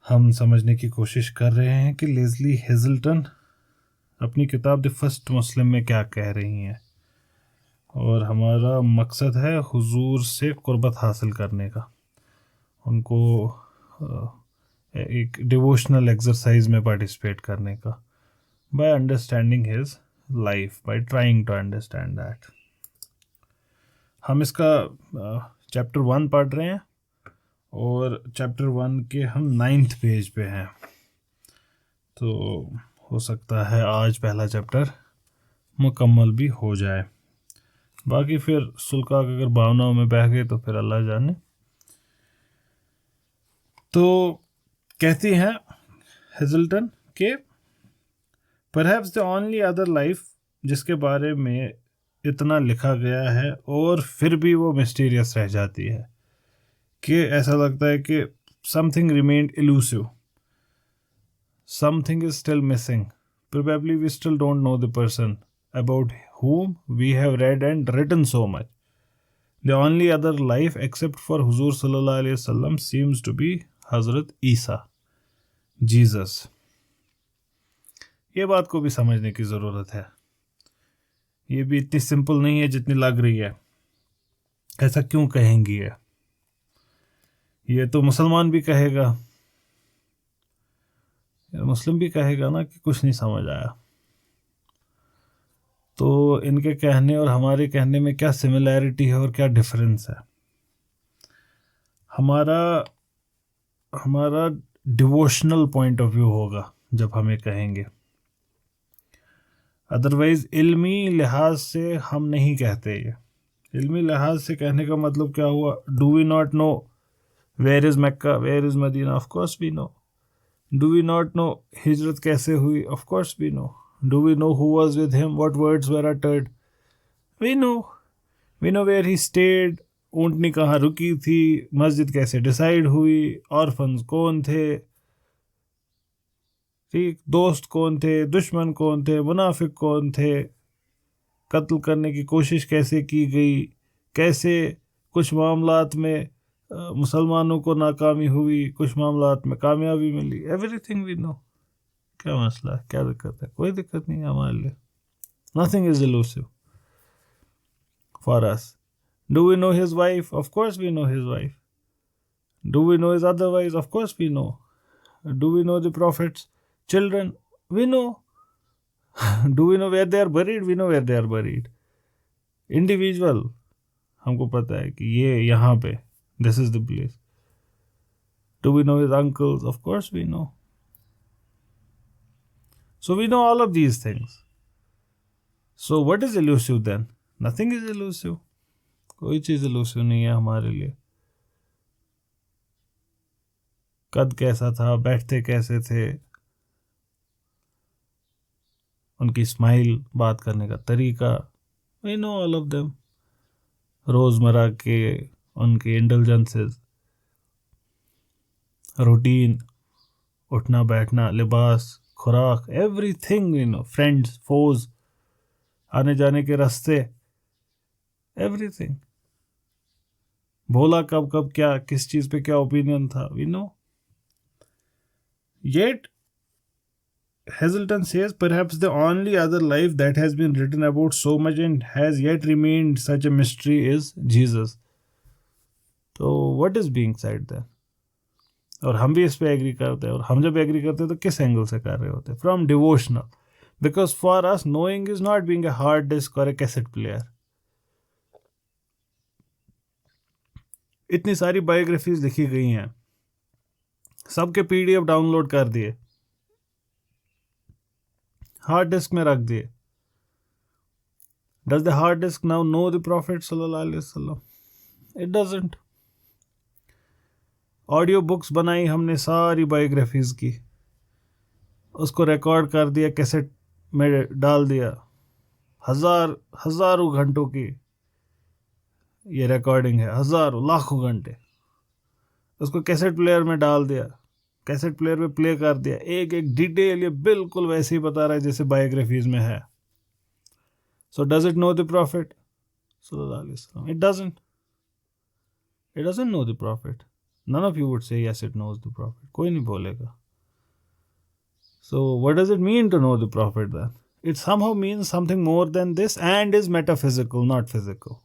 हम समझने की कोशिश कर रहे हैं कि लेज़ली हेज़ल्टन अपनी किताब द फर्स्ट मुस्लिम में क्या कह रही हैं, और हमारा मकसद है हुजूर से कुर्बत हासिल करने का, उनको एक डिवोशनल एक्सरसाइज में पार्टिसिपेट करने का, by understanding his life, by trying to understand that. हम इसका चैप्टर 1 पढ़ रहे हैं और चैप्टर 1 के हम 9th पेज पे हैं, तो हो सकता है आज पहला चैप्टर मुकम्मल भी हो जाए। बाकी फिर सुल्का अगर भावनाओं में बह गए तो फिर अल्लाह जाने। तो कहती हैं हेज़ल्टन के perhaps the only other life जिसके बारे में इतना लिखा गया है और फिर भी वो मिस्टीरियस रह जाती है, कि ऐसा लगता है कि something remained elusive, something is still missing, probably we still don't know the person about whom we have read and written so much. The only other life except for Huzur sallallahu alaihi wasallam seems to be Hazrat Isa, Jesus. ये बात को भी समझने की ज़रूरत है, ये भी इतनी सिंपल नहीं है जितनी लग रही है। ऐसा क्यों कहेंगी ये तो मुसलमान भी कहेगा, मुस्लिम भी कहेगा ना कि कुछ नहीं समझ आया। तो इनके कहने और हमारे कहने में क्या सिमिलैरिटी है और क्या डिफरेंस है। हमारा डिवोशनल पॉइंट ऑफ व्यू होगा जब हम ये कहेंगे, अदरवाइज इल्मी लिहाज से हम नहीं कहते। ये इल्मी लिहाज से कहने का मतलब क्या हुआ? Do we not know where is Mecca, where is Medina? Of course we know. Do we not know हिजरत कैसे हुई? Of course we know. Do we know who was with him, what words were uttered? We know. We know where he stayed, ऊँटनी कहाँ रुकी थी, मस्जिद कैसे decide हुई, ऑर्फन्स कौन थे, ठीक, दोस्त कौन थे, दुश्मन कौन थे, मुनाफिक कौन थे, कत्ल करने की कोशिश कैसे की गई, कैसे कुछ मामलात में मुसलमानों को नाकामी हुई, कुछ मामलात में कामयाबी मिली। Everything we no. क्या मसला है, क्या दिक्कत है? कोई दिक्कत नहीं है हमारे लिए। Nothing is elusive for us. Do we know his wife? Of course we know his wife. Do we know his other wife? Of course we know. Do we know the prophet's children? We know. Do we know where they are buried? We know where they are buried. Individual, हमको पता है कि ये यहाँ पे, this is the place. Do we know his uncles? Of course we know. So we know all of these things. So what is elusive then? Nothing is elusive. कोई चीज़ elusive नहीं है हमारे लिए। कद कैसा था, बैठते कैसे थे, उनकी स्माइल, बात करने का तरीका, we know all of them. रोज़मर्रा के उनके इंडल्जेंसेस, रूटीन, उठना बैठना, लिबास, खुराक, एवरीथिंग वी नो। फ्रेंड्स, फोज, आने जाने के रास्ते, एवरीथिंग। बोला कब कब क्या, किस चीज़ पे क्या ओपिनियन था, we know. Yet Heselton says perhaps the only other life that has been written about so much and has yet remained such a mystery is Jesus. तो what is being said there? और हम भी इस पे agree करते हैं, और हम जब एग्री करते हैं तो किस एंगल से कर रहे होते हैं? From devotional, because for us knowing is not being a hard disk और ए कैसेट प्लेयर। इतनी सारी बायोग्राफीज लिखी गई हैं, सबके पीडीएफ डाउनलोड कर दिए, हार्ड डिस्क में रख दिए। Does the hard disk now know the Prophet sallallahu alaihi wasallam? It doesn't. Audio books बनाई हमने सारी बायोग्राफीज की, उसको रिकॉर्ड कर दिया, कैसेट में डाल दिया, हजारों घंटों की ये रिकॉर्डिंग है, हजारों लाखों घंटे। उसको कैसेट प्लेयर में डाल दिया, कैसेट प्लेयर में प्ले कर दिया, एक एक डिटेल ये बिल्कुल वैसे ही बता रहा है जैसे बायोग्राफीज में है। So does it know the Prophet sallallahu alaihi wasallam? It doesn't. It doesn't know the Prophet. None of you would say yes, it knows the Prophet. कोई नहीं बोलेगा. So what does it mean to know the Prophet then? It somehow means something more than this and is metaphysical, not physical.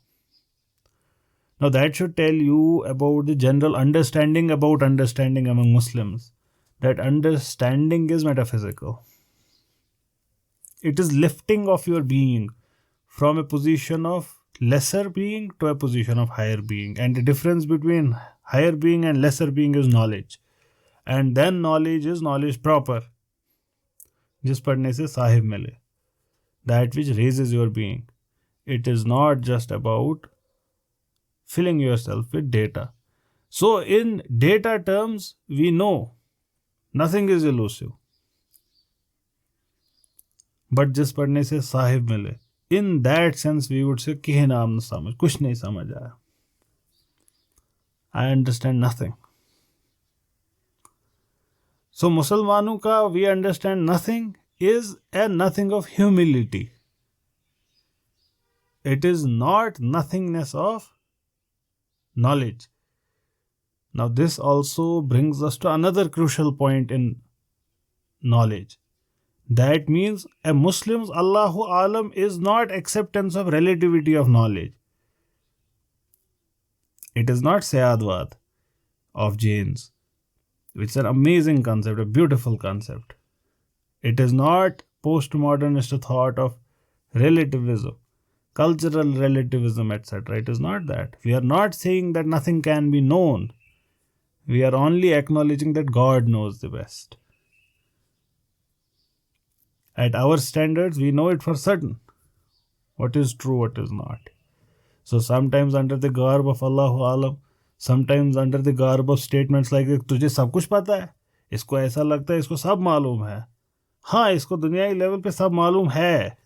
Now that should tell you about the general understanding about understanding among Muslims. That understanding is metaphysical. It is lifting of your being from a position of lesser being to a position of higher being. And the difference between higher being and lesser being is knowledge. And then knowledge is knowledge proper. जिस पढ़ने से साहिब मिले. That which raises your being. It is not just about filling yourself with data. So in data terms, we know nothing is elusive. But जिस पढ़ने से साहिब मिले, in that sense we would say किहे नाम न समझ, कुछ नहीं समझ आया. I understand nothing. So मुसलमानों का we understand nothing is a nothing of humility. It is not nothingness of knowledge. Now this also brings us to another crucial point in knowledge. That means a Muslim's Allahu Alam is not acceptance of relativity of knowledge. It is not Sayadwad of Jains. It's an amazing concept, a beautiful concept. It is not postmodernist thought of relativism, cultural relativism, etc. It is not that. We are not saying that nothing can be known. We are only acknowledging that God knows the best. At our standards, we know it for certain. What is true, what is not. So sometimes under the garb of Allahu Alam, sometimes under the garb of statements like तुझे सब कुछ पता है, इसको ऐसा लगता है, इसको सब मालूम है. हाँ, इसको दुनियाई लेवल पे सब मालूम है.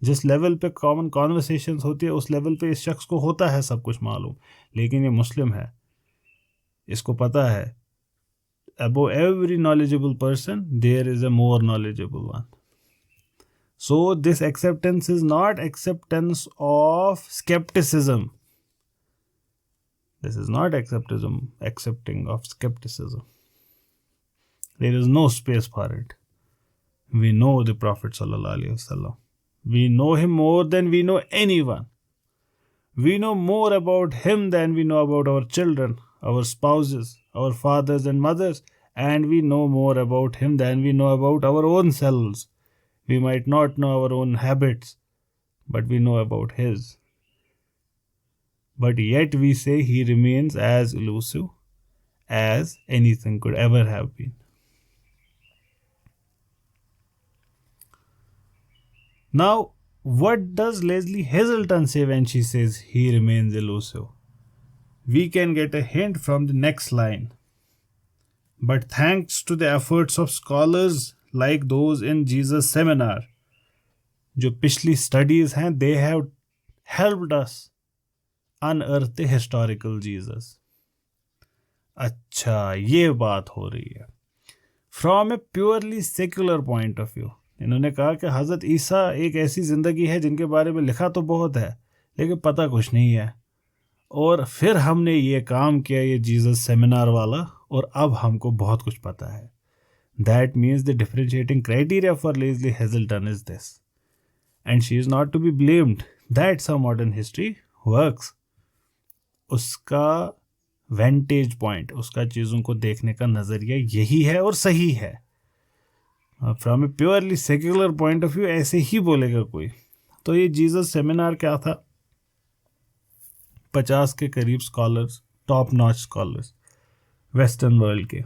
जिस लेवल पे कॉमन कॉन्वर्सेशंस होती है उस लेवल पे इस शख्स को होता है सब कुछ मालूम. लेकिन ये मुस्लिम है, इसको पता है above every knowledgeable person there is a more knowledgeable one. So this acceptance is not acceptance of skepticism. This is not accepting of skepticism. There is no space for it. We know the Prophet Sallallahu Alaihi Wasallam. We know him more than we know anyone. We know more about him than we know about our children, our spouses, our fathers and mothers, and we know more about him than we know about our own selves. We might not know our own habits, but we know about his. But yet we say he remains as elusive as anything could ever have been. Now, what does Leslie Hazelton say when she says he remains elusive? We can get a hint from the next line. But thanks to the efforts of scholars like those in Jesus Seminar, जो पिछली studies हैं, they have helped us unearth the historical Jesus. अच्छा, ये बात हो रही है. From a purely secular point of view, इन्होंने कहा कि हज़रत ईसा एक ऐसी ज़िंदगी है जिनके बारे में लिखा तो बहुत है लेकिन पता कुछ नहीं है. और फिर हमने ये काम किया, ये जीसस सेमिनार वाला, और अब हमको बहुत कुछ पता है. That means the differentiating criteria for Leslie Hazelton is this. And she is not to be blamed. That's how modern history works. उसका vantage point, उसका चीज़ों को देखने का नज़रिया यही है और सही है. From a purely secular point of view ऐसे ही बोलेगा कोई. तो ये जीसस सेमिनार क्या था? 50 के करीब scholars, top notch scholars western world के,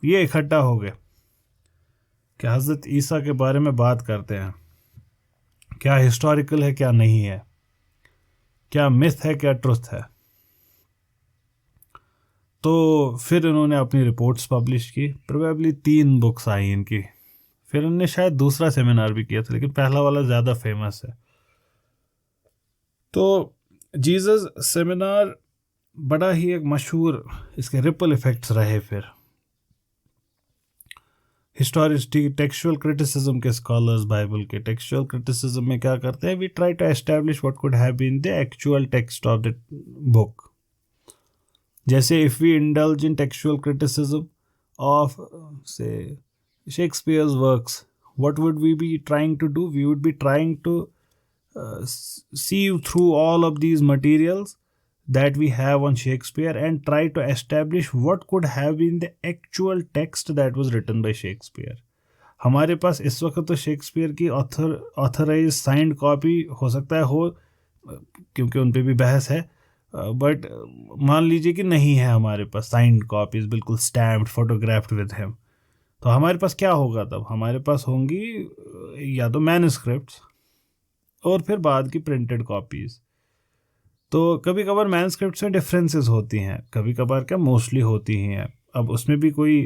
ये इकट्ठा हो गए कि हज़रत ईसा के बारे में बात करते हैं. क्या हिस्टोरिकल है, क्या नहीं है, क्या मिथ है, क्या ट्रुथ है. तो फिर उन्होंने अपनी रिपोर्ट्स पब्लिश की. प्रोबेबली 3 बुक्स आई इनकी. फिर उन्होंने शायद दूसरा सेमिनार भी किया था, लेकिन पहला वाला ज़्यादा फेमस है. तो जीसस सेमिनार बड़ा ही एक मशहूर, इसके रिपल इफ़ेक्ट्स रहे. फिर हिस्टोरिक टेक्सचुअल क्रिटिसिज्म के स्कॉलर्स, बाइबल के टेक्सचुअल क्रिटिसिज्म में क्या करते हैं? We try to establish what could have been the actual text of the book. जैसे if we indulge in textual criticism of से Shakespeare's works, what would we be trying to do? We would be trying to sieve through all of these materials that we have on Shakespeare and try to establish what could have been the actual text that was written by Shakespeare. हमारे पास इस वक्त तो Shakespeare की authorise signed copy हो सकता है हो, क्योंकि उन पे भी बहस है, बट मान लीजिए कि नहीं है हमारे पास साइंड कॉपीज बिल्कुल स्टैम्प्ड फोटोग्राफ्ड विद हिम, तो हमारे पास क्या होगा तब? हमारे पास होंगी या तो मैन्युस्क्रिप्ट्स और फिर बाद की प्रिंटेड कॉपीज़। तो कभी कभार मैन्युस्क्रिप्ट्स में डिफरेंसेस होती हैं, कभी कभार क्या मोस्टली होती ही हैं। अब उसमें भी कोई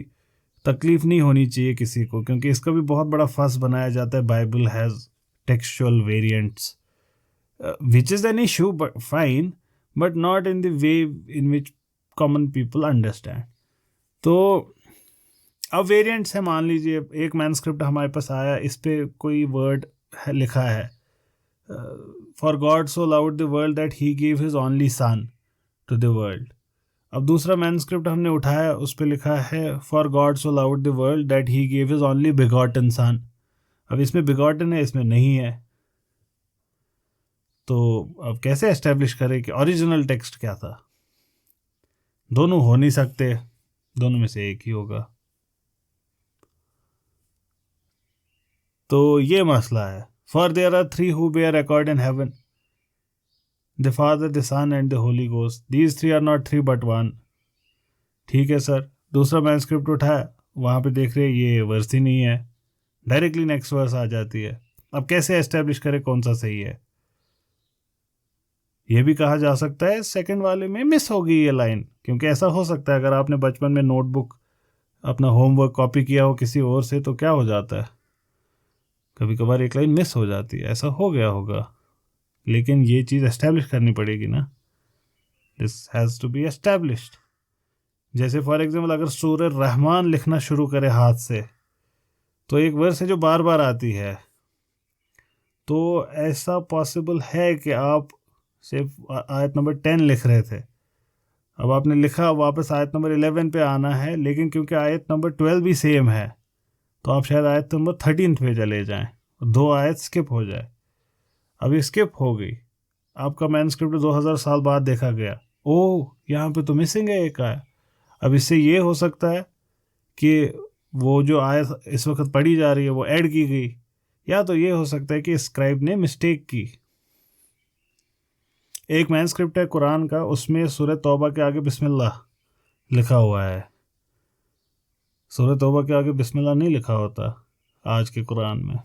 तकलीफ़ नहीं होनी चाहिए किसी को, क्योंकि इसका भी बहुत बड़ा फस बनाया जाता है, Bible has textual variants, which is an issue but fine, but not in the way in which common people understand. तो अब वेरिएंट्स है, मान लीजिए एक मैन्युस्क्रिप्ट हमारे पास आया, इस पे कोई वर्ड लिखा है, for God so loved the world that he give his only son to the world. अब दूसरा मैन्युस्क्रिप्ट हमने उठाया, उस पे लिखा है for God so loved the world that he give his only begotten son. अब इसमें बिगॉटन है, इसमें नहीं है, तो अब कैसे एस्टेब्लिश करें कि ओरिजिनल टेक्स्ट क्या था? दोनों हो नहीं सकते, दोनों में से एक ही होगा। तो ये मसला है। For there are three who bear record in heaven, the Father, the Son and the Holy Ghost, these three are not three but one. ठीक है सर, दूसरा मैन्युस्क्रिप्ट उठाया, वहाँ पे देख रहे ये वर्स ही नहीं है, डायरेक्टली नेक्स्ट वर्स आ जाती है। अब कैसे एस्टेब्लिश करें कौन सा सही है? ये भी कहा जा सकता है सेकंड वाले में मिस हो गई ये लाइन, क्योंकि ऐसा हो सकता है अगर आपने बचपन में नोटबुक अपना होमवर्क कॉपी किया हो किसी और से, तो क्या हो जाता है, कभी कभार एक लाइन मिस हो जाती है, ऐसा हो गया होगा। लेकिन ये चीज़ एस्टेब्लिश करनी पड़ेगी ना, this has to be established. जैसे फॉर एग्जाम्पल अगर सूरह रहमान लिखना शुरू करे हाथ से, तो एक वर्स है जो बार बार आती है, तो ऐसा पॉसिबल है कि आप सिर्फ आयत नंबर 10 लिख रहे थे, अब आपने लिखा वापस आयत नंबर 11 पे आना है, लेकिन क्योंकि आयत नंबर 12 भी सेम है, तो आप शायद आयत नंबर 13 पे चले जाएं, 2 आयत स्किप हो जाए। अब ये स्किप हो गई, आपका मैन्युस्क्रिप्ट 2000 साल बाद देखा गया, ओह यहाँ पे तो मिसिंग है एक आयत। अब इससे ये हो सकता है कि वो जो आयत इस वक्त पढ़ी जा रही है वो ऐड की गई, या तो ये हो सकता है कि स्क्राइब ने मिस्टेक की। एक मैन्युस्क्रिप्ट है कुरान का, उसमें सूरह तौबा के आगे बिस्मिल्लाह लिखा हुआ है, सूरह तौबा के आगे बिस्मिल्लाह नहीं लिखा होता आज के कुरान में।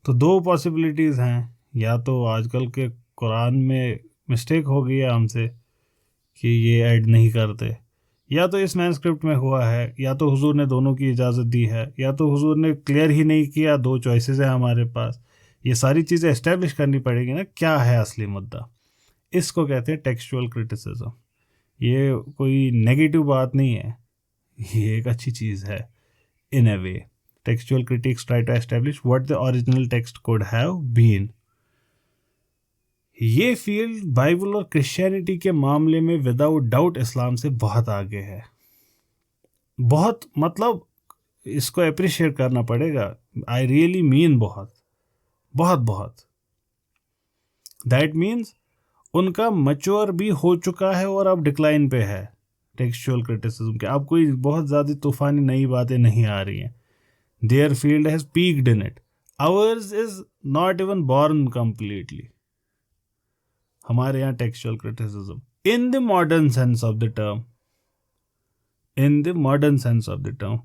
तो 2 पॉसिबिलिटीज़ हैं, या तो आजकल के कुरान में मिस्टेक हो गई है हमसे कि ये ऐड नहीं करते, या तो इस मैन्युस्क्रिप्ट में हुआ है, या तो हुजूर ने दोनों की इजाज़त दी है, या तो हुजूर ने क्लियर ही नहीं किया। 2 चॉइसेस हैं हमारे पास। ये सारी चीज़ें एस्टेब्लिश करनी पड़ेगी ना, क्या है असली मुद्दा। इसको कहते हैं टेक्सचुअल क्रिटिसिज्म। ये कोई नेगेटिव बात नहीं है, ये एक अच्छी चीज़ है in a way. Textual critics try to establish what the original text could have been. ये फील्ड बाइबल और क्रिश्चियनिटी के मामले में विदाउट डाउट इस्लाम से बहुत आगे है, बहुत, मतलब इसको अप्रिशिएट करना पड़ेगा। आई रियली मीन बहुत बहुत बहुत। दैट मीन्स उनका मैच्योर भी हो चुका है और अब डिक्लाइन पे है टेक्सचुअल क्रिटिसिज्म के। अब कोई बहुत ज़्यादा तूफानी नई बातें नहीं आ रही हैं। Their field has peaked in it, hours is not even born completely. हमारे यहाँ textual criticism in the modern sense of the term, in the modern sense of the term.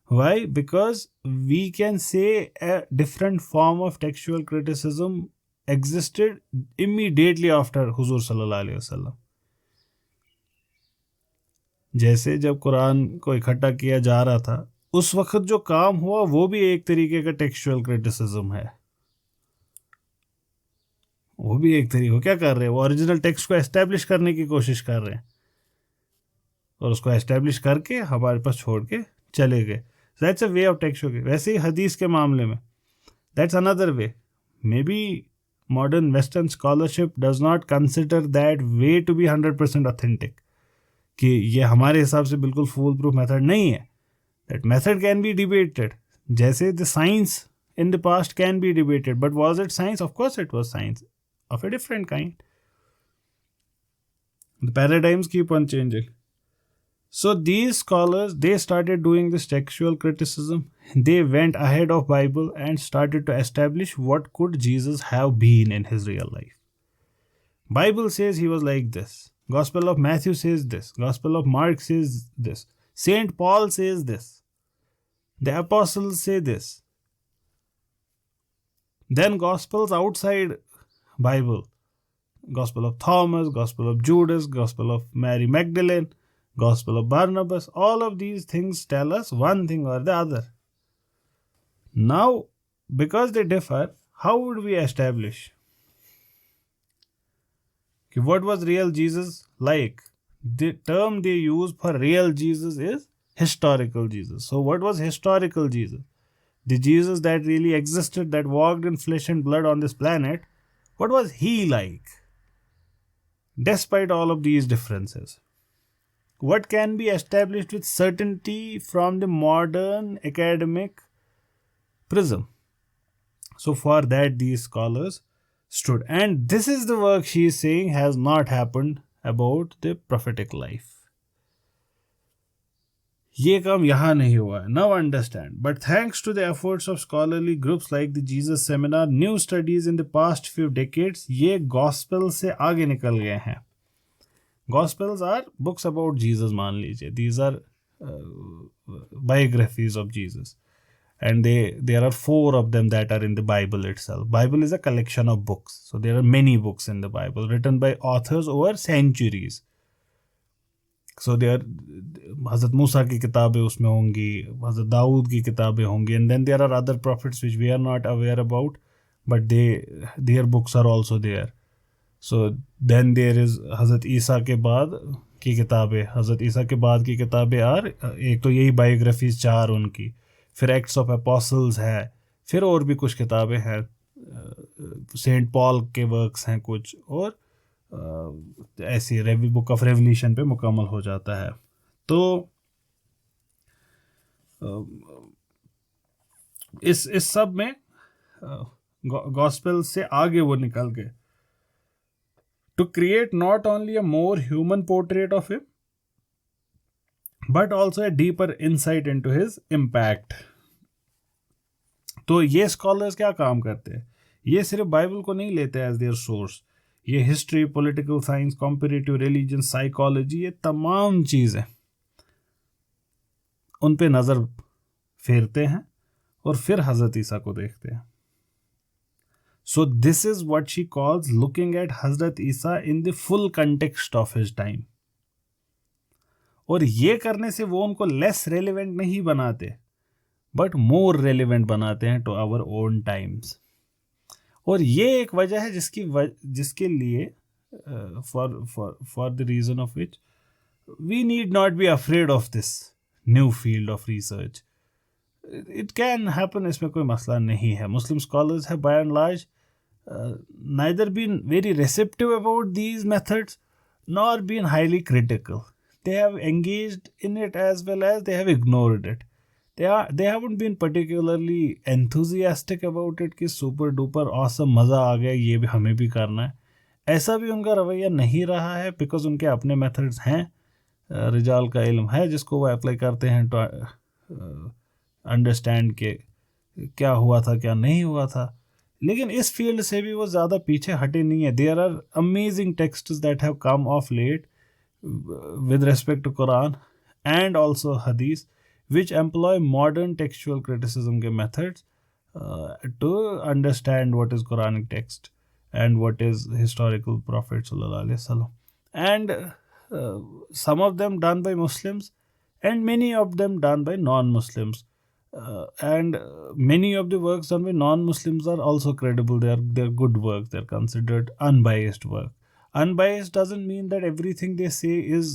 Why? Because we can say a different form of textual criticism existed immediately after Huzur sallallahu alaihi wasallam. जैसे जब कुरान को इकट्ठा किया जा रहा था, उस वक्त जो काम हुआ वो भी एक तरीके का टेक्सचुअल क्रिटिसिज्म है। वो भी एक तरीके, क्या कर रहे हैं, वो ओरिजिनल टेक्स्ट को एस्टेब्लिश करने की कोशिश कर रहे हैं, और उसको एस्टेब्लिश करके हमारे पास छोड़ के चले गए। That's a way of text. वैसे ही हदीस के मामले में that's another way. May be modern Western scholarship does not consider that way to be 100% authentic. कि ये हमारे हिसाब से बिल्कुल फूल प्रूफ मेथड नहीं है. That method can be debated. जैसे the science in the past can be debated, but was it science? Of course it was science of a different kind. The paradigms keep on changing. So these scholars, they started doing this textual criticism. They went ahead of Bible and started to establish what could Jesus have been in his real life. Bible says he was like this. Gospel of Matthew says this. Gospel of Mark says this. Saint Paul says this. The apostles say this. Then Gospels outside Bible. Gospel of Thomas, Gospel of Judas, Gospel of Mary Magdalene, Gospel of Barnabas. All of these things tell us one thing or the other. Now, because they differ, how would we establish what was real Jesus like? The term they use for real Jesus is historical Jesus. So what was historical Jesus? The Jesus that really existed, that walked in flesh and blood on this planet, what was he like? Despite all of these differences, what can be established with certainty from the modern academic prism? So for that these scholars stood. And this is the work she is saying has not happened about the prophetic life. ये काम यहाँ नहीं हुआ है. Now understand. But thanks to the efforts of scholarly groups like the Jesus Seminar, new studies in the past few decades, ये gospel से आगे निकल गए हैं. Gospels are books about Jesus, मान लीजिए. These are biographies of Jesus. And there are 4 of them that are in the Bible itself. Bible is a collection of books. So there are many books in the Bible written by authors over centuries. So there Hazrat Musa की किताबें उसमें होंगी, Hazrat Dawood की किताबें होंगी, and then there are other prophets which we are not aware about, but their books are also there. So then there is Hazrat Isa के बाद की किताबें, Hazrat Isa के बाद की किताबें are एक तो यही biographies 4 उनकी, फिर एक्ट्स ऑफ एपोस्टल्स है, फिर और भी कुछ किताबें हैं, सेंट पॉल के वर्क्स हैं कुछ, और ऐसी बुक ऑफ रेवल्यूशन पे मुकम्मल हो जाता है. तो इस सब में गॉस्पेल से आगे वो निकल गए to create not only a more human portrait of him but also a deeper insight into his impact. तो ये स्कॉलर्स क्या काम करते हैं? ये सिर्फ बाइबल को नहीं लेते एज देयर सोर्स. ये history, political science, comparative religion, psychology, ये तमाम चीज़ें उन पे नज़र फेरते हैं और फिर हज़रत ईसा को देखते हैं. So this is what she calls looking at हज़रत ईसा in the full context of his time. और ये करने से वो उनको लेस रेलिवेंट नहीं बनाते बट मोर रेलिवेंट बनाते हैं टू आवर ओन टाइम्स. और ये एक वजह है जिसके लिए for the reason of which we need not be afraid of this new field of research. It can happen, इसमें कोई मसला नहीं है. Muslim scholars have by and large neither been very receptive about these methods nor been highly critical. They have engaged in it as well as they have ignored it. They haven't been particularly enthusiastic about it कि super duper awesome मज़ा आ गया, ये भी हमें भी करना है. ऐसा भी उनका रवैया नहीं रहा है बिकॉज उनके अपने मेथड्स हैं, रिजाल का इल्म है जिसको वो अप्लाई करते हैं टू अंडरस्टैंड के क्या हुआ था क्या नहीं हुआ था. लेकिन इस फील्ड से भी वो ज़्यादा पीछे हटे नहीं है. There are amazing texts that have come of late with respect to Quran and also Hadith, which employ modern textual criticism के methods to understand what is Quranic text and what is historical Prophet sallallahu alaihi wasallam. And some of them done by Muslims and many of them done by non-Muslims. And many of the works done by non-Muslims are also credible. They're good works. They're considered unbiased work. Unbiased doesn't mean that everything they say is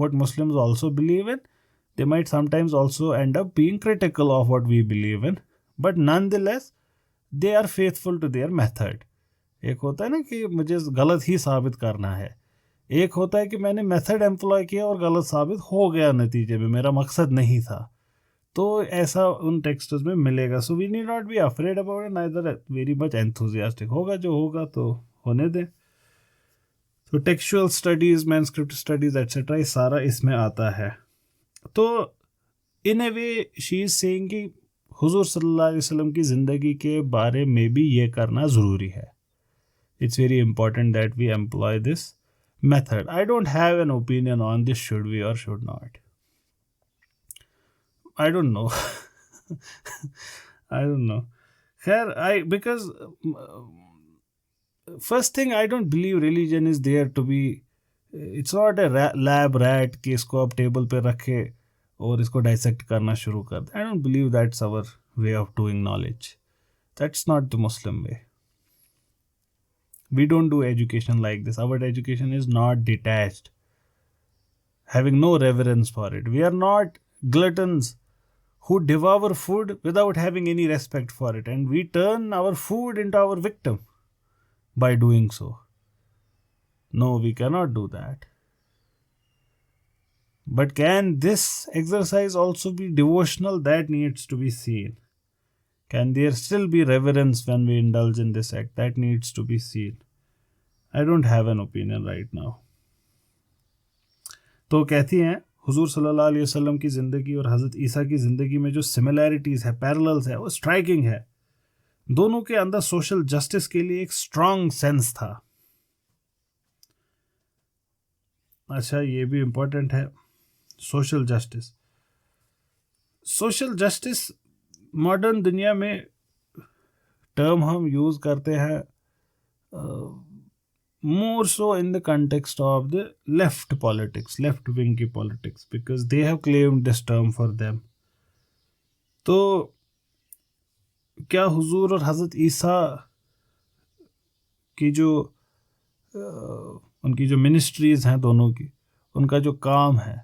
what Muslims also believe in. They might sometimes also end up being critical of what we believe in. But nonetheless, they are faithful to their method. एक होता है ना कि मुझे गलत ही साबित करना है, एक होता है कि मैंने मेथड एम्प्लॉय किया और गलत साबित हो गया, नतीजे में मेरा मकसद नहीं था। तो ऐसा उन टेक्स्ट्स में मिलेगा। So we need not be afraid about it, neither very much enthusiastic. होगा जो होगा तो होने दें। तो textual studies, manuscript studies etcetera, ये सारा इसमें आता है। तो in a way she is saying कि हुजूर सल्लल्लाहु अलैहि वसल्लम की ज़िंदगी के बारे में भी ये करना ज़रूरी है। It's very important that we employ this method. I don't have an opinion on this, should we or should not. I don't know. I don't know. Because first thing, I don't believe religion is there to be. It's not a lab rat कि इसको आप table पे रखे और इसको dissect करना शुरू कर दे. I don't believe that's our way of doing knowledge. That's not the Muslim way. We don't do education like this. Our education is not detached, having no reverence for it. We are not gluttons who devour food without having any respect for it, and we turn our food into our victim by doing so. No, we cannot do that. But can this exercise also be devotional? That needs to be seen. Can there still be reverence when we indulge in this act? That needs to be seen. I don't have an opinion right now. तो कहती हैं हुजूर सल्लल्लाहु अलैहि वसल्लम की ज़िंदगी और हज़रत ईसा की ज़िंदगी में जो सिमिलैरिटीज़ है, पैरेलल्स है, वो स्ट्राइकिंग है। दोनों के अंदर सोशल जस्टिस के लिए एक स्ट्रांग सेंस था। अच्छा, ये भी इम्पोर्टेंट है, social justice. Social justice modern दुनिया में टर्म हम यूज़ करते हैं more so in the context of the left politics, left wing की politics, because they have claimed this term for them. तो क्या हुजूर और हज़रत ईसा की जो उनकी जो मिनिस्ट्रीज़ हैं दोनों की, उनका जो काम है,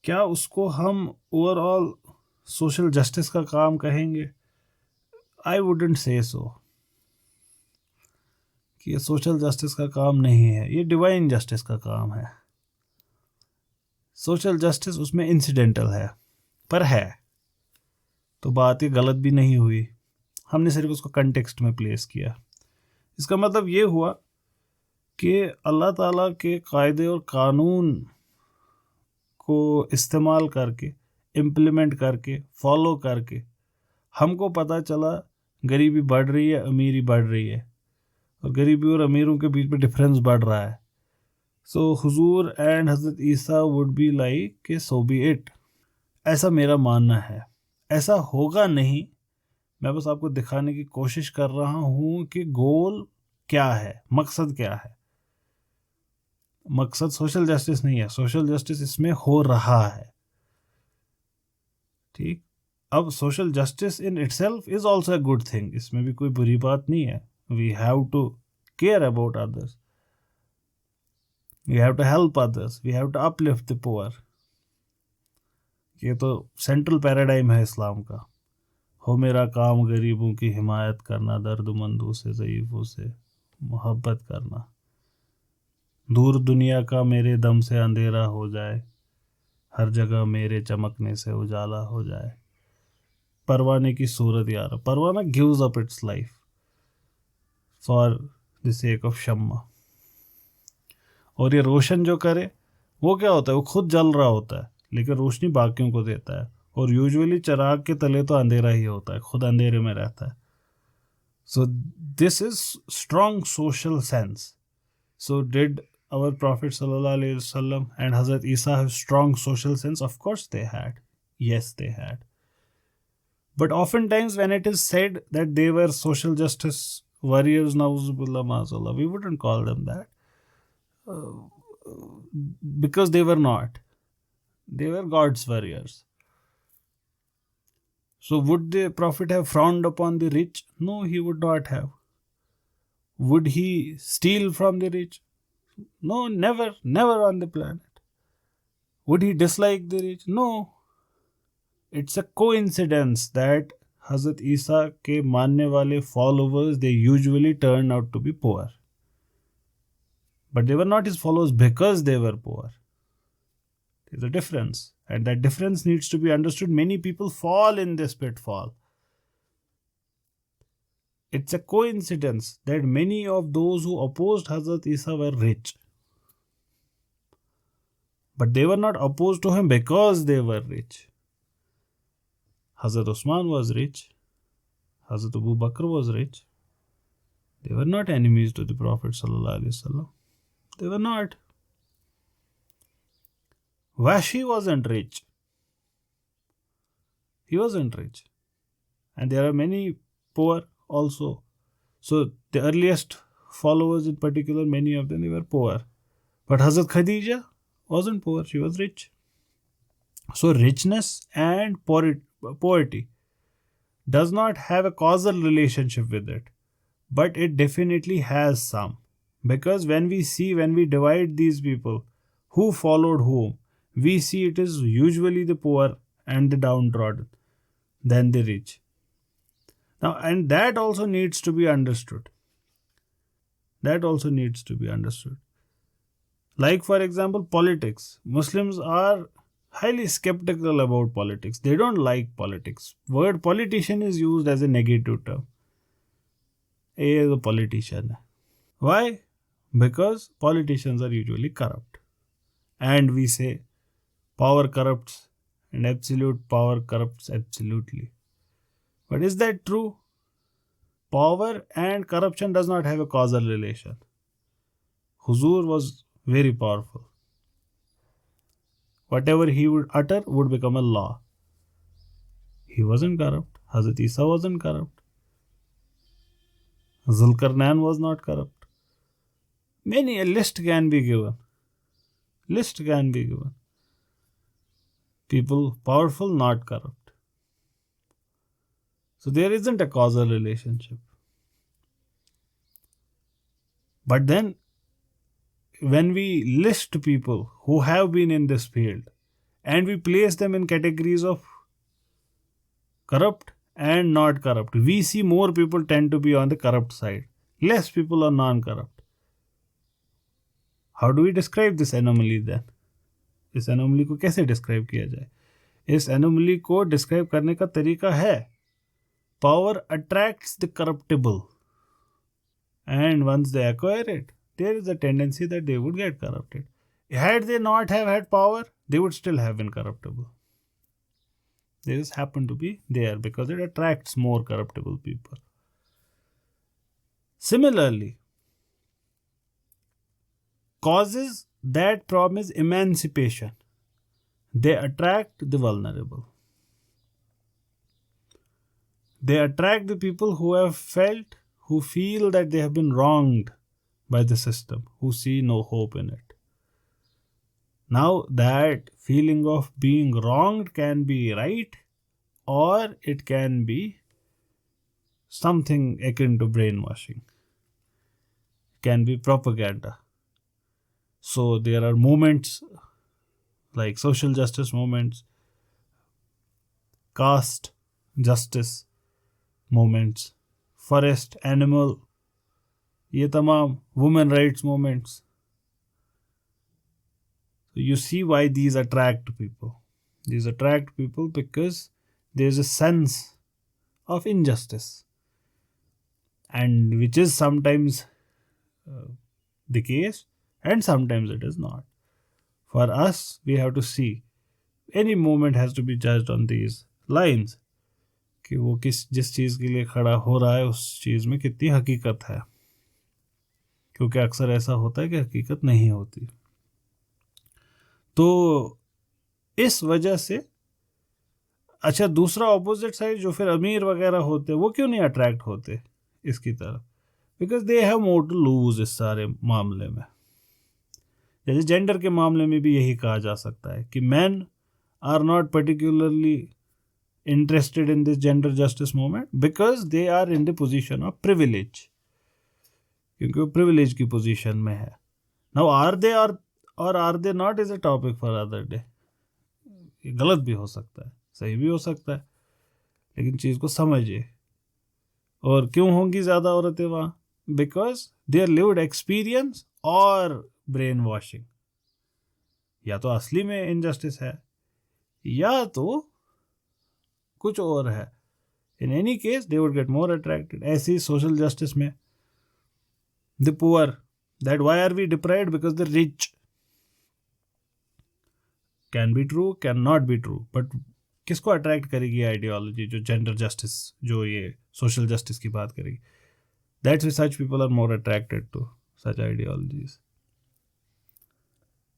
क्या उसको हम ओवरऑल सोशल जस्टिस का काम कहेंगे? आई वुडेंट से सो कि ये सोशल जस्टिस का काम नहीं है, ये डिवाइन जस्टिस का काम है। सोशल जस्टिस उसमें इंसिडेंटल है, पर है, तो बात ये गलत भी नहीं हुई, हमने सिर्फ उसको कंटेक्स्ट में प्लेस किया। इसका मतलब ये हुआ कि अल्लाह ताला के कायदे और कानून को इस्तेमाल करके, इम्प्लीमेंट करके, फॉलो करके हमको पता चला गरीबी बढ़ रही है, अमीरी बढ़ रही है, और गरीबी और अमीरों के बीच में डिफरेंस बढ़ रहा है। सो हुजूर एंड हज़रत ईसा वुड बी लाइक कि सो बी इट। ऐसा मेरा मानना है। ऐसा होगा नहीं, मैं बस आपको दिखाने की कोशिश कर रहा हूँ कि गोल क्या है, मकसद क्या है। मकसद सोशल जस्टिस नहीं है, सोशल जस्टिस इसमें हो रहा है। ठीक, अब social justice in itself is also a good thing, इसमें भी कोई बुरी बात नहीं है। We have to care about others. We have to help others. We have to uplift the poor. ये तो सेंट्रल पैराडाइम है इस्लाम का। हो मेरा काम गरीबों की हिमायत करना, दर्दमंदों से, ज़ईफ़ों से मोहब्बत करना, दूर दुनिया का मेरे दम से अंधेरा हो जाए, हर जगह मेरे चमकने से उजाला हो जाए। परवाने की सूरत यार, परवाना gives up its life for the sake of शम्मा। और ये रोशन जो करे वो क्या होता है, वो खुद जल रहा होता है लेकिन रोशनी बाकियों को देता है, और यूजुअली चिराग के तले तो अंधेरा ही होता है, खुद अंधेरे में रहता है। सो this is strong social sense. So did our Prophet sallallahu alaihi wasallam and Hazrat Isa have strong social sense? Of course they had. Yes, they had. But oftentimes when it is said that they were social justice warriors, na'uzubillah ma'azallah, we wouldn't call them that. Because they were not. They were God's warriors. So would the Prophet have frowned upon the rich? No, he would not have. Would he steal from the rich? No, never, never on the planet. Would he dislike the rich? No. It's a coincidence that हज़रत ईसा के मानने वाले followers, they usually turn out to be poor. But they were not his followers because they were poor. There's a difference. And that difference needs to be understood. Many people fall in this pitfall. It's a coincidence that many of those who opposed Hazrat Isa were rich. But they were not opposed to him because they were rich. Hazrat Usman was rich. Hazrat Abu Bakr was rich. They were not enemies to the Prophet ﷺ. They were not. Washi wasn't rich. He wasn't rich. And there are many poor also. So the earliest followers in particular, many of them, they were poor. But Hazrat Khadija wasn't poor. She was rich. So richness and poverty does not have a causal relationship with it. But it definitely has some. Because when we divide these people, who followed whom, we see it is usually the poor and the downtrodden than the rich. Now, and that also needs to be understood. That also needs to be understood. Like, for example, politics. Muslims are highly skeptical about politics. They don't like politics. Word politician is used as a negative term. A is a politician. Why? Because politicians are usually corrupt. And we say power corrupts and absolute power corrupts absolutely. But is that true? Power and corruption does not have a causal relation. Huzur was very powerful. Whatever he would utter would become a law. He wasn't corrupt. Hazrat Isa wasn't corrupt. Zulkarnain was not corrupt. A list can be given. People powerful, not corrupt. So there isn't a causal relationship. But then, when we list people who have been in this field and we place them in categories of corrupt and not corrupt, we see more people tend to be on the corrupt side. Less people are non-corrupt. How do we describe this anomaly then? इस anomaly को कैसे describe किया जाए? इस anomaly को describe करने का तरीका है, power attracts the corruptible and once they acquire it, there is a tendency that they would get corrupted. Had they not have had power, they would still have been corruptible. They just happen to be there because it attracts more corruptible people. Similarly, causes that promise emancipation, they attract the vulnerable. They attract the people who feel that they have been wronged by the system, who see no hope in it. Now, that feeling of being wronged can be right, or it can be something akin to brainwashing. It can be propaganda. So there are movements like social justice movements, caste justice movements, forest animal, ये तमाम women rights movements. So you see why these attract people. These attract people because there is a sense of injustice, and which is sometimes the case and sometimes it is not. For us, we have to see any movement has to be judged on these lines कि वो जिस चीज़ के लिए खड़ा हो रहा है उस चीज़ में कितनी हकीकत है, क्योंकि अक्सर ऐसा होता है कि हकीकत नहीं होती. तो इस वजह से अच्छा, दूसरा ऑपोजिट साइड जो फिर अमीर वगैरह होते वो क्यों नहीं अट्रैक्ट होते इसकी तरफ? Because they have more to lose इस सारे मामले में. जैसे जेंडर के मामले में भी यही कहा जा सकता है कि man are not particularly interested in this gender justice movement because they are in the position of privilege, क्योंकि वो privilege की position में है. Now are they or are they not is a topic for other day. ये गलत भी हो सकता है, सही भी हो सकता है, लेकिन चीज़ को समझे। और क्यों होंगी ज़्यादा औरतें वहाँ? बिकॉज देयर लिव्ड एक्सपीरियंस और ब्रेन वॉशिंग। या तो असली में इनजस्टिस है या तो कुछ और है। In any case they would get more attracted. ऐसी सोशल जस्टिस में the poor, that why are we deprived because the rich, can be true, can not be true, but किसको अट्रैक्ट करेगी आइडियोलॉजी जो जेंडर जस्टिस, जो ये social justice की बात करेगी? That's why such people are more attracted to such ideologies.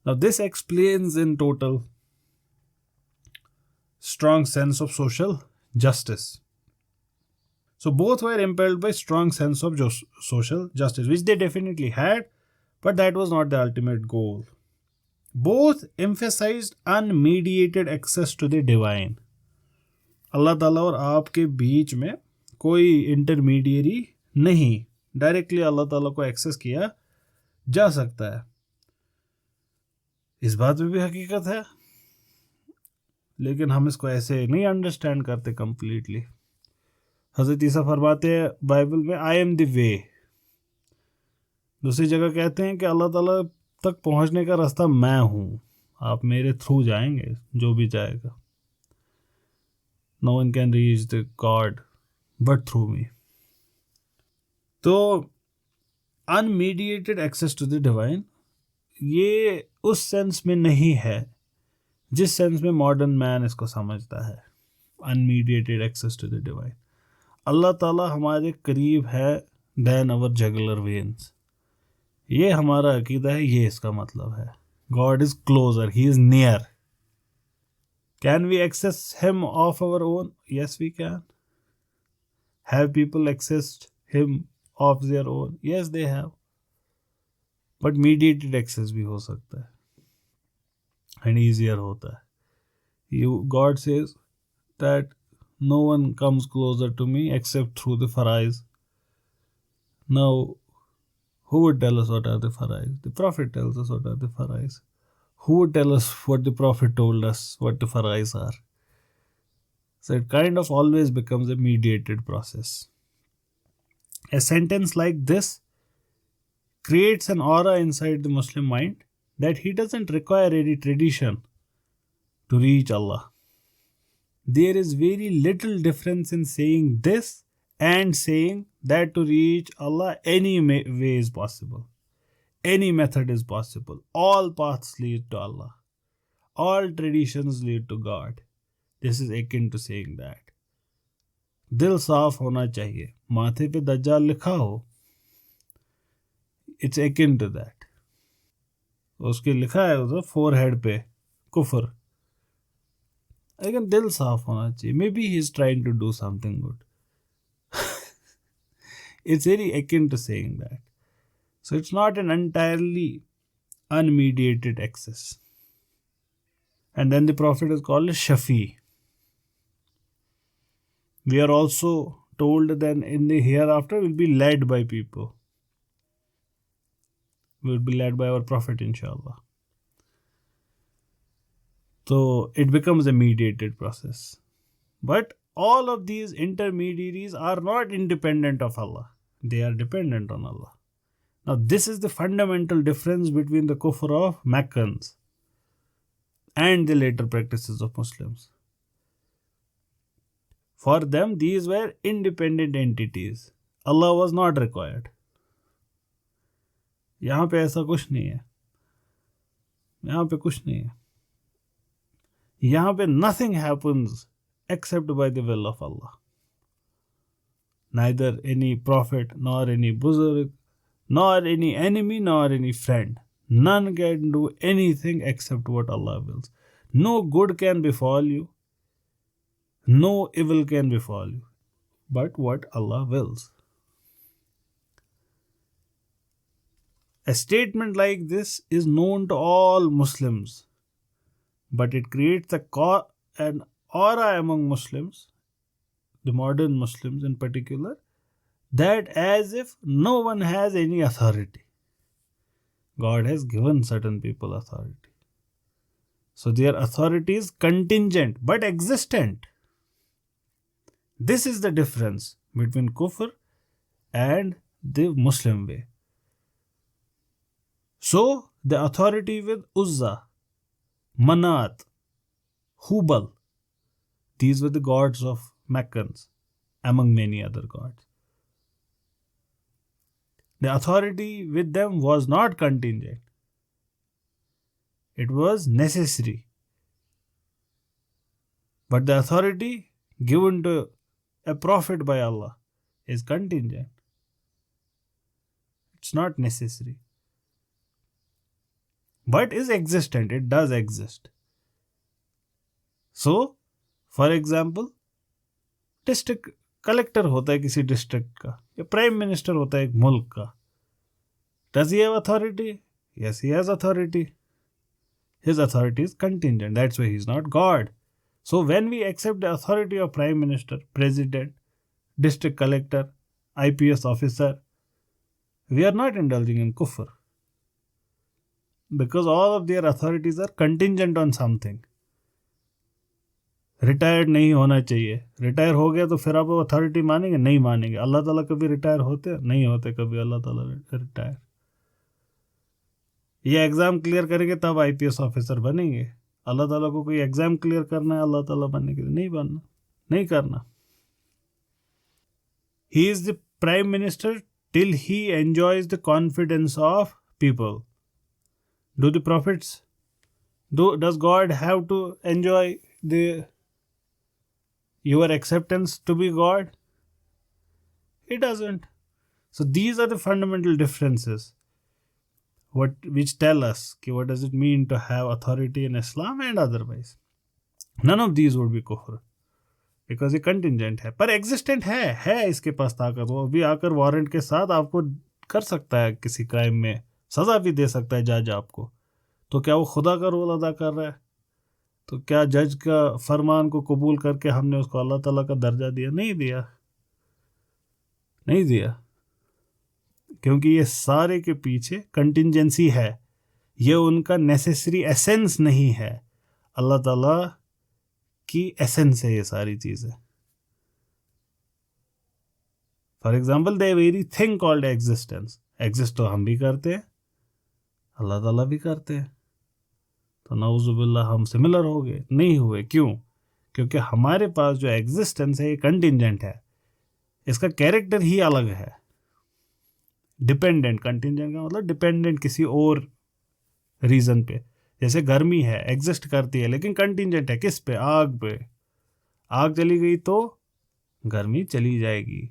Now this explains in total strong sense of social justice. So both were impelled by strong sense of social justice, which they definitely had, but that was not the ultimate goal. Both emphasized unmediated access to the divine. अल्लाह ताला और आपके बीच में कोई intermediary नहीं, directly अल्लाह ताला को access किया जा सकता है। इस बात में भी हकीकत है, लेकिन हम इसको ऐसे नहीं अंडरस्टैंड करते कंप्लीटली। हज़रत ईसा फरमाते हैं बाइबल में, आई एम द वे। दूसरी जगह कहते हैं कि अल्लाह ताला तक पहुंचने का रास्ता मैं हूँ, आप मेरे थ्रू जाएंगे, जो भी जाएगा। No one can reach the God but through me. तो unmediated access to the divine ये उस सेंस में नहीं है जिस सेंस में मॉडर्न मैन इसको समझता है। अनमीडिएटेड एक्सेस टू द डिवाइन, अल्लाह ताला हमारे करीब है देन अवर जगुलर वेन्स, ये हमारा अकीदा है, ये इसका मतलब है। God is closer, he is near. Can we access him of our own? Yes we can. Have people accessed him of their own? Yes they have. But mediated access भी हो सकता है एंड ईजियर होता है। God says that no one comes closer to me except through the farais. Now, who would tell us what are the farais? The Prophet tells us what are the farais. Who would tell us what the Prophet told us what the farais are? So it kind of always becomes a mediated process. A sentence like this creates an aura inside the Muslim mind that he doesn't require any tradition to reach Allah. There is very little difference in saying this and saying that to reach Allah any way is possible. Any method is possible. All paths lead to Allah. All traditions lead to God. This is akin to saying that. दिल साफ होना चाहिए, माथे पे दज्जाल लिखा हो, it's akin to that. उसके लिखा है उधर फोरहेड पे कुफर, लेकिन दिल साफ होना चाहिए। Maybe he is trying to do something good. It's very akin to saying that. So it's not an entirely unmediated access. And then the Prophet is called as Shafi. We are also told that in the hereafter we'll be led by people. We'll be led by our Prophet, inshallah. So it becomes a mediated process. But all of these intermediaries are not independent of Allah. They are dependent on Allah. Now this is the fundamental difference between the kufr of Meccans and the later practices of Muslims. For them, these were independent entities. Allah was not required. यहाँ पे ऐसा कुछ नहीं है, यहाँ पे कुछ नहीं है। यहाँ पे nothing happens except by the will of Allah. Neither any prophet, nor any buzurg, nor any enemy, nor any friend. None can do anything except what Allah wills. No good can befall you. No evil can befall you. But what Allah wills. A statement like this is known to all Muslims, but it creates an aura among Muslims, the modern Muslims in particular, that as if no one has any authority. God has given certain people authority. So their authority is contingent but existent. This is the difference between kufr and the Muslim way. So the authority with Uzza, Manat, Hubal, these were the gods of Meccans among many other gods. The authority with them was not contingent. It was necessary. But the authority given to a prophet by Allah is contingent. It's not necessary. But is existent. It does exist. So, for example, district collector होता है किसी district का, या prime minister होता है एक मुल्क का. Does he have authority? Yes, he has authority. His authority is contingent. That's why he is not God. So when we accept the authority of prime minister, president, district collector, IPS officer, we are not indulging in kufr. Because all of their authorities are contingent on something. Retired नहीं होना चाहिए. Retire हो गया तो फिर आप वो authority मानेंगे? नहीं मानेंगे. अल्लाह ताला कभी रिटायर होते नहीं होते कभी अल्लाह ताला रिटायर. ये एग्ज़ाम क्लियर करेंगे तब IPS ऑफिसर बनेंगे. अल्लाह ताला को कोई एग्ज़ाम क्लियर करना है अल्लाह ताला बनने के लिए? नहीं बनना, नहीं करना. He is the prime minister till he enjoys the confidence of people. Do the prophets, does God have to enjoy your acceptance to be God? He doesn't. So these are the fundamental differences which tell us what does it mean to have authority in Islam and otherwise. None of these would be kufr because ये contingent है, पर existent है इसके पास ताकत. वो अभी आकर warrant के साथ आपको कर सकता है, किसी क्राइम में सज़ा भी दे सकता है जज आपको. तो क्या वो खुदा का रोल अदा कर रहा है? तो क्या जज का फरमान को कबूल करके हमने उसको अल्लाह ताला का दर्जा दिया? नहीं दिया, नहीं दिया. क्योंकि ये सारे के पीछे कंटिंजेंसी है, ये उनका नेसेसरी एसेंस नहीं है. अल्लाह ताला की एसेंस है ये सारी चीज़ें. For example the very thing called existence, exist तो हम भी करते हैं, अल्लाह ताला भी करते हैं. तो नाउज़ुबिल्लाह हम सिमिलर हो गए? नहीं हुए. क्यों? क्योंकि हमारे पास जो एग्जिस्टेंस है ये कंटिंजेंट है, इसका कैरेक्टर ही अलग है. डिपेंडेंट, कंटिंजेंट का मतलब डिपेंडेंट किसी और रीज़न पे. जैसे गर्मी है, एग्जिस्ट करती है लेकिन कंटिंजेंट है किस पे? आग पे. आग चली गई तो गर्मी चली जाएगी.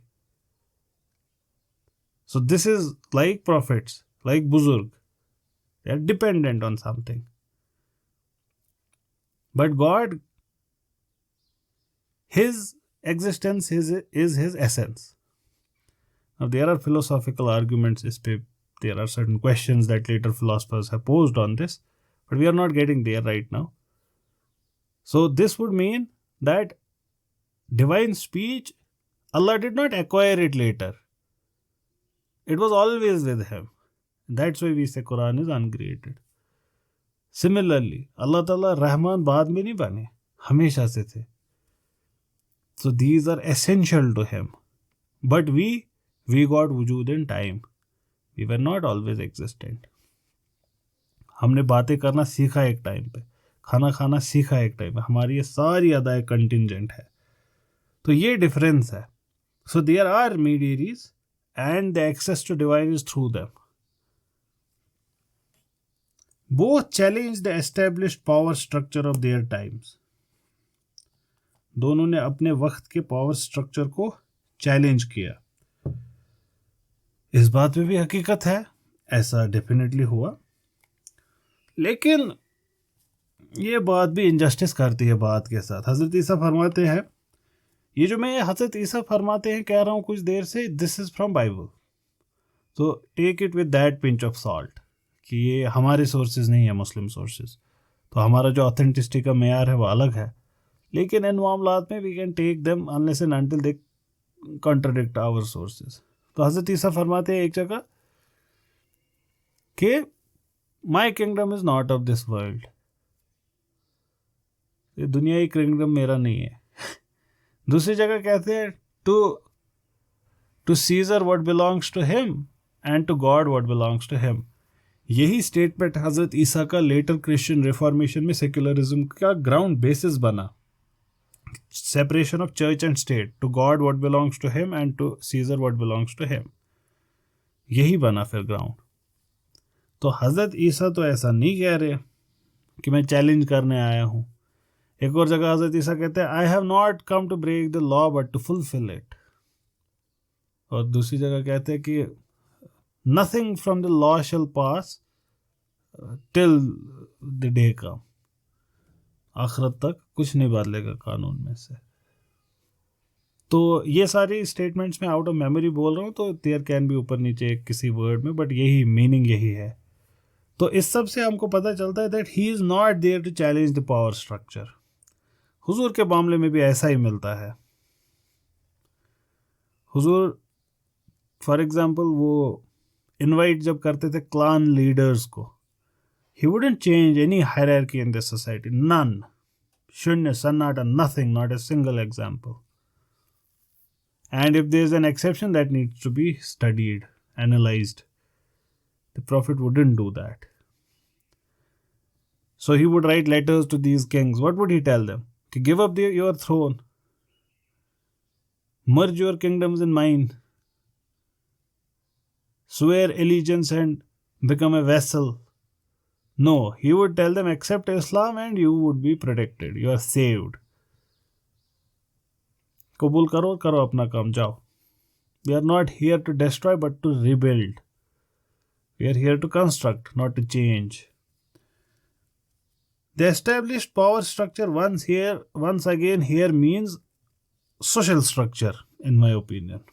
So this is like prophets, like बुजुर्ग, they are dependent on something. But God, his existence is his essence. Now there are philosophical arguments, there are certain questions that later philosophers have posed on this, but we are not getting there right now. So this would mean that divine speech, Allah did not acquire it later. It was always with him. That's why we say Quran is uncreated. Similarly, Allah Ta'ala Rahman बाद में नहीं बने, हमेशा से थे. So these are essential to him. But we got wujud in time. We were not always existent. हमने बातें करना सीखा एक टाइम पे, खाना खाना सीखा एक टाइम पे. हमारी ये सारी अदाएं कंटिंजेंट है. तो ये डिफरेंस है. So there are mediaries and the access to divine is through them. Both challenge the established power structure of their times. दोनों ने अपने वक्त के पावर स्ट्रक्चर को चैलेंज किया. इस बात में भी हकीकत है, ऐसा डेफिनेटली हुआ. लेकिन ये बात भी इनजस्टिस करती है बात के साथ. हज़रत ईसा फरमाते हैं, ये जो मैं हज़रत ईसा फरमाते हैं कह रहा हूँ कुछ देर से, दिस इज़ फ्रॉम बाइबल. तो take it with that pinch of salt कि ये हमारे सोर्सेज नहीं है, मुस्लिम सोर्सेज. तो हमारा जो ऑथेंटिसिटी का मेयार है वो अलग है. लेकिन इन मामलात में we can take them unless and until they contradict our sources. तो हज़रत ईसा फरमाते हैं एक जगह कि my kingdom is not of this world. ये दुनियाई किंगडम मेरा नहीं है. दूसरी जगह कहते हैं to Caesar what belongs to him and to God what belongs to him. यही स्टेटमेंट हजरत ईसा का लेटर क्रिश्चियन रिफॉर्मेशन में सेक्युलरिज्म का ग्राउंड बेसिस बना। Separation of church and state, to God what belongs to him and to Caesar what belongs to him, यही बना फिर ground. तो हजरत ईसा तो ऐसा नहीं कह रहे कि मैं चैलेंज करने आया हूं। एक और जगह हजरत ईसा कहते हैं I have not come to break the law but to fulfil it. और दूसरी जगह कहते हैं कि nothing from the law shall pass till the day come, आखिरत तक कुछ नहीं बदलेगा कानून में से। तो ये सारी स्टेटमेंट्स मैं आउट ऑफ मेमोरी बोल रहा हूँ, तो देयर कैन भी ऊपर नीचे किसी वर्ड में, बट यही मीनिंग यही है। तो इस सब से हमको पता चलता है that he is not there to challenge the power structure. हुजूर के मामले में भी ऐसा ही मिलता है। हुजूर फॉर एग्जांपल वो इनवाइट जब करते थे क्लान लीडर्स को, he wouldn't change any hierarchy in this society, none, शून्य, सन्नाटा, nothing, not a single example. And if there is an exception that needs to be studied, analyzed, the Prophet wouldn't do that. So he would write letters to these kings. What would he tell them? To give up your throne, merge your kingdoms in mine, swear allegiance and become a vassal. No, he would tell them accept Islam and you would be protected. You are saved. कबूल करो, करो अपना काम, जाओ। We are not here to destroy but to rebuild. We are here to construct, not to change. The established power structure once again here means social structure, in my opinion.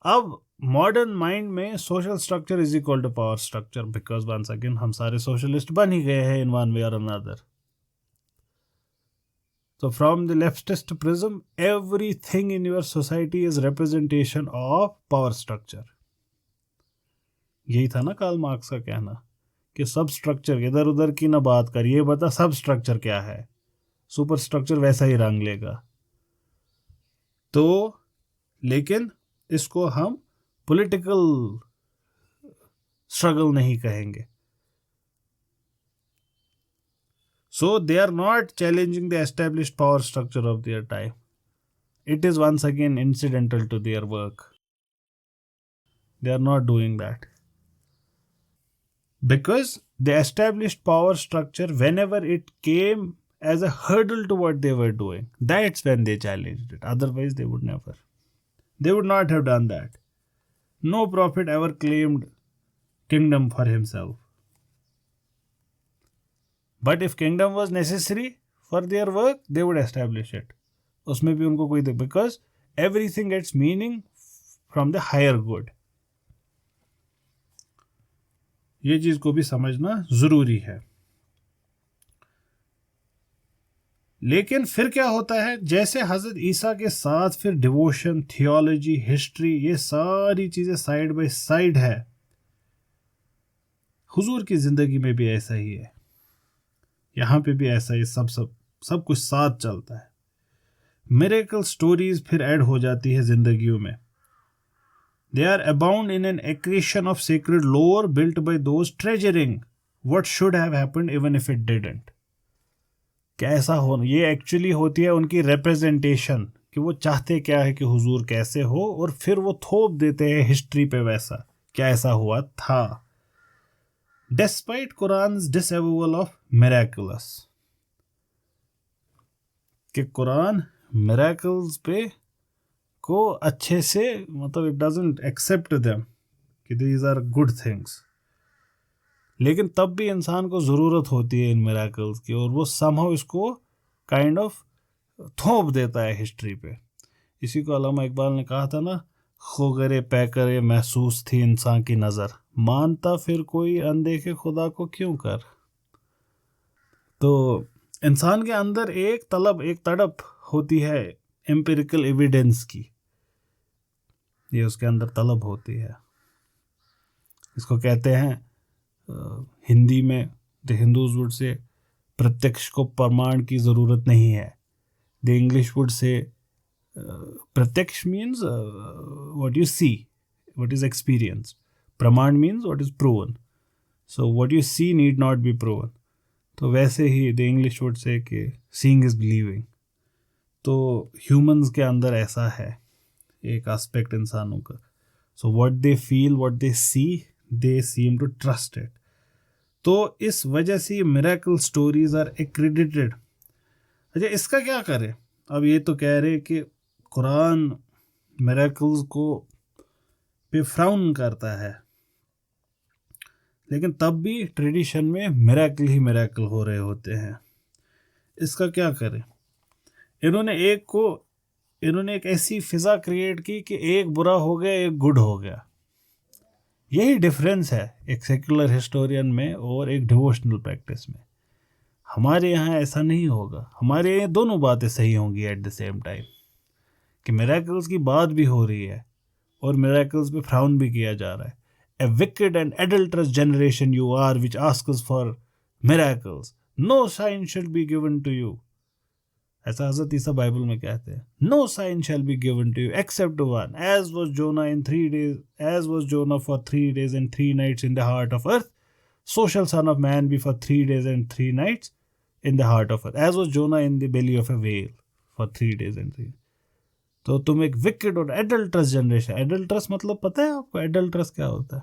अब modern mind में social structure is equal to power structure, because once again हम सारे socialist बन ही गए हैं in one way और another. So from the leftist prism, everything in your society is representation of power structure. यही था ना कार्ल मार्क्स का कहना कि सब स्ट्रक्चर, इधर उधर की ना बात कर, ये बता सब स्ट्रक्चर क्या है, सुपर स्ट्रक्चर वैसा ही रंग लेगा। तो लेकिन इसको हम पॉलिटिकल स्ट्रगल नहीं कहेंगे। So they are not challenging the established power structure of their time. It is once again incidental to their work. They are not doing that. Because the established power structure, whenever it came as a hurdle to what they were doing, that's when they challenged it. Otherwise, they would never. They would not have done that. No prophet ever claimed kingdom for himself. But if kingdom was necessary for their work, they would establish it. उसमें भी उनको कोई, because everything gets meaning from the higher good. ये चीज को भी समझना जरूरी है। लेकिन फिर क्या होता है, जैसे हजरत ईसा के साथ फिर डिवोशन, थियोलॉजी, हिस्ट्री, ये सारी चीजें साइड बाय साइड है, हुजूर की जिंदगी में भी ऐसा ही है, यहाँ पे भी ऐसा ही सब कुछ साथ चलता है। मिरेकल स्टोरीज फिर ऐड हो जाती है जिंदगियों में। They are abound in an accretion of sacred lore built by those treasuring what should have happened even if it didn't. कैसा हो, ये एक्चुअली होती है उनकी रिप्रेजेंटेशन कि वो चाहते क्या है कि हुजूर कैसे हो, और फिर वो थोप देते हैं हिस्ट्री पे वैसा क्या ऐसा हुआ था। Despite Quran's disavowal of miraculous, कि कुरान miracles पे को अच्छे से, मतलब it doesn't accept them कि these are good things, लेकिन तब भी इंसान को ज़रूरत होती है इन miracles की, और वो somehow इसको kind of थोप देता है हिस्ट्री पे। इसी को अल्लामा इकबाल ने कहा था ना, खो करे पै करे महसूस थी इंसान की नज़र, मानता फिर कोई अनदेखे खुदा को क्यों कर। तो इंसान के अंदर एक तड़प होती है एम्पिरिकल एविडेंस की, ये उसके अंदर तलब होती है। इसको कहते हैं हिंदी में द हिंदूज वुड से, प्रत्यक्ष को प्रमाण की ज़रूरत नहीं है, The English would say Pratyaksh means what you see, what is experienced. Praman means what is proven. So what you see need not be proven. तो वैसे ही the English would say कि seeing is believing. तो humans के अंदर ऐसा है एक aspect इंसानों का. So what they feel, what they see, they seem to trust it. तो इस वजह से miracle stories are accredited. अच्छा, इसका क्या करें? अब ये तो कह रहे कि कुरान मिरेकल्स को पे फ्राउन करता है, लेकिन तब भी ट्रेडिशन में मिरेकल ही मिरेकल हो रहे होते हैं. इसका क्या करें? इन्होंने एक ऐसी फिजा क्रिएट की कि एक बुरा हो गया, एक गुड हो गया. यही डिफरेंस है एक सेक्युलर हिस्टोरियन में और एक डिवोशनल प्रैक्टिस में. हमारे यहाँ ऐसा नहीं होगा. हमारे यहाँ दोनों बातें सही होंगी एट द सेम टाइम, कि मिरेकल्स की बात भी हो रही है और मिरेकल्स पे फ्राउन भी किया जा रहा है. A wicked and adulterous generation you are, which asks for miracles. No sign shall be given to you. ऐसा हज़रत ईसा बाइबल में कहते हैं. No sign shall be given to you except one. As was Jonah in 3 days, as was Jonah for 3 days and 3 nights in the heart of earth, so shall Son of Man be for 3 days and 3 nights in the heart of earth. As was Jonah in the belly of a whale for 3 days and 3. तो तुम एक wicked और adulterous generation. Adulterous मतलब पता है आपको adulterous क्या होता है?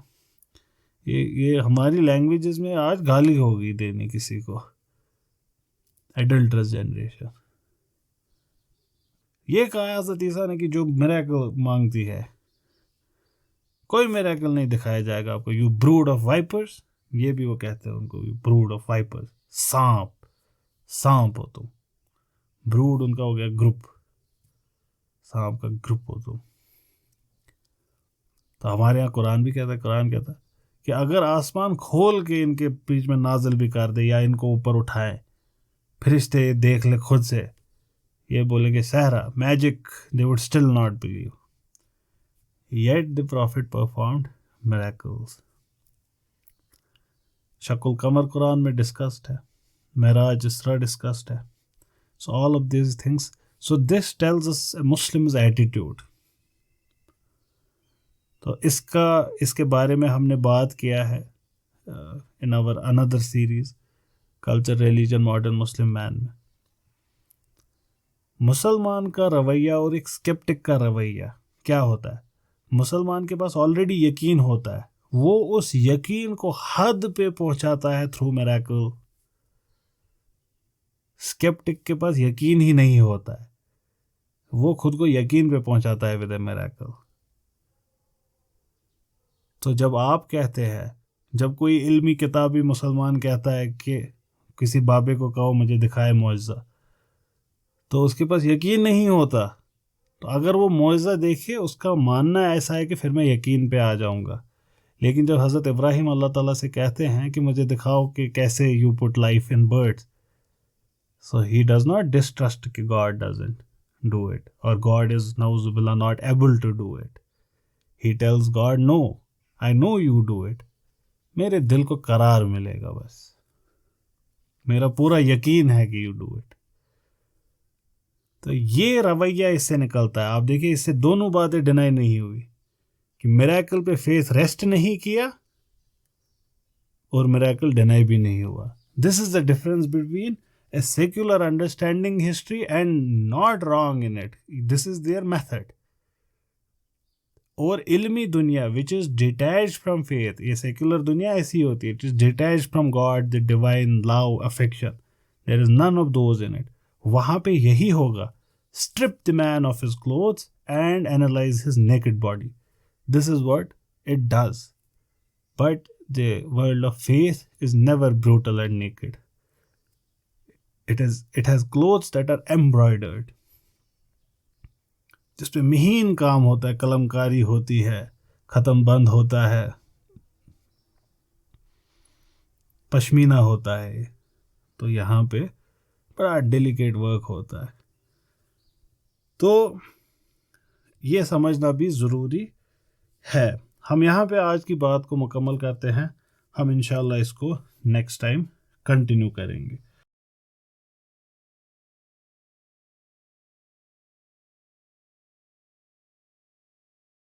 ये हमारी लैंग्वेजेस में आज गाली होगी देने किसी को. Adulterous generation. ये कहा हज़रत ईसा ने कि जो मिरेकल मांगती है, कोई मिरेकल नहीं दिखाया जाएगा आपको. You brood of vipers. ये भी वो कहते हैं उनको, यू ब्रूड ऑफ वाइपर्स. सांप हो तुम. ब्रूड उनका हो गया ग्रुप, सांप का ग्रुप हो तुम. तो हमारे यहाँ कुरान कहता है कि अगर आसमान खोल के इनके बीच में नाज़िल भी कर दे या इनको ऊपर उठाए, फरिश्ते देख ले खुद से, ये बोलेंगे सहरा, magic, they would still not believe. Yet the prophet performed miracles. शकुल कमर कुरान में डिस्कस्ड है, मेराज इसरा डिस्कस्ड है. So all of this things. So this tells us a Muslim's attitude. तो इसके बारे में हमने बात किया है in our another series, Culture, Religion, Modern Muslim Man में. मुसलमान का रवैया और एक स्केप्टिक का रवैया क्या होता है? मुसलमान के पास ऑलरेडी यकीन होता है, वो उस यकीन को हद पे पहुंचाता है थ्रू मिरेकल. स्केप्टिक के पास यकीन ही नहीं होता है, वो खुद को यकीन पे पहुंचाता है विद ए मिरेकल. तो जब आप कहते हैं, जब कोई इल्मी किताबी मुसलमान कहता है कि किसी बाबे को कहो मुझे दिखाए मौजज़ा, तो उसके पास यकीन नहीं होता. तो अगर वो मौजज़ा देखे, उसका मानना ऐसा है कि फिर मैं यकीन पे आ जाऊंगा. लेकिन जब हज़रत इब्राहिम अल्लाह ताला से कहते हैं कि मुझे दिखाओ कि कैसे you put life in birds, so he does not distrust कि God doesn't do it, or God is nauzubillah not able to do it. He tells God, no, I know you do it. मेरे दिल को करार मिलेगा, बस मेरा पूरा यकीन है कि you do it. तो ये रवैया इससे निकलता है. आप देखिए, इससे दोनों बातें डिनाई नहीं हुई कि मिरेकल पे फेथ रेस्ट नहीं किया और मिरेकल डिनाई भी नहीं हुआ. This is the difference between a secular understanding history and not wrong in it. This is their method. और इल्मी दुनिया which is detached from faith, ये secular दुनिया ऐसी होती है, it is detached from God, the divine love, affection. There is none of those in it. वहाँ पे यही होगा, strip the man of his clothes and analyze his naked body. This is what it does. But the world of faith is never brutal and naked. It has clothes that are embroidered. जिस पे महीन काम होता है, कलमकारी होती है, ख़त्म बंद होता है, पश्मीना होता है. तो यहाँ पे बड़ा डेलिकेट वर्क होता है. तो ये समझना भी ज़रूरी है. हम यहाँ पे आज की बात को मुकम्मल करते हैं. हम इंशाल्लाह इसको नेक्स्ट टाइम कंटिन्यू करेंगे.